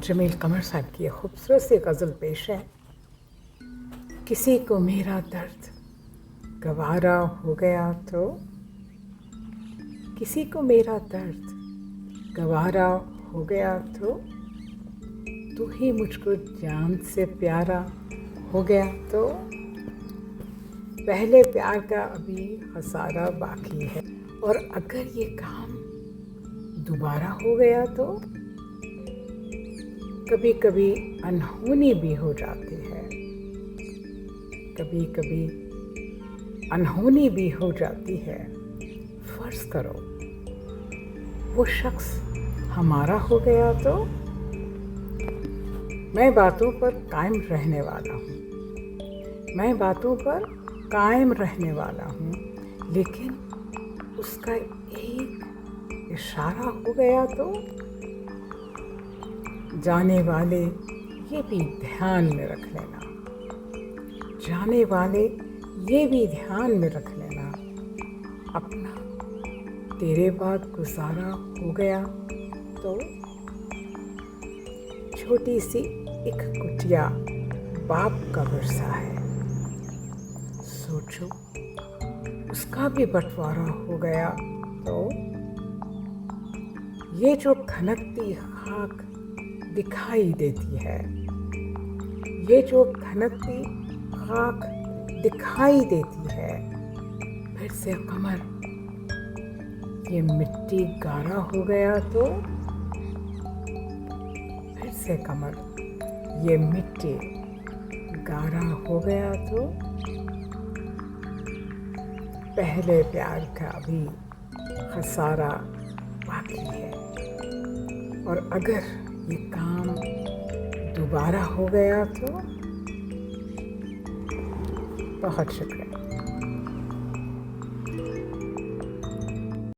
जमील कमर साहब की खूबसूरत सी गज़ल पेश है। किसी को मेरा दर्द गवारा हो गया तो, किसी को मेरा दर्द गवारा हो गया तो, तू ही मुझको जान से प्यारा हो गया तो, पहले प्यार का अभी खसारा बाकी है, और अगर ये काम दोबारा हो गया तो कभी कभी अनहोनी भी हो जाती है, कभी कभी अनहोनी भी हो जाती है। फर्ज करो वो शख्स हमारा हो गया तो, मैं बातों पर कायम रहने वाला हूँ, मैं बातों पर कायम रहने वाला हूँ, लेकिन उसका एक इशारा हो गया तो, जाने वाले ये भी ध्यान में रख लेना, जाने वाले ये भी ध्यान में रख लेना, अपना तेरे बाद गुजारा हो गया तो, छोटी सी एक कुटिया बाप का वर्षा है, सोचो उसका भी बंटवारा हो गया तो, ये जो खनकती खाक दिखाई देती है, ये जो खनकती खाक दिखाई देती है, फिर से कमर ये मिट्टी गारा हो गया तो, फिर से कमर ये मिट्टी गारा हो गया तो, पहले प्यार का भी खसारा बाकी है, और अगर ये काम दोबारा हो गया तो। बहुत शुक्रिया।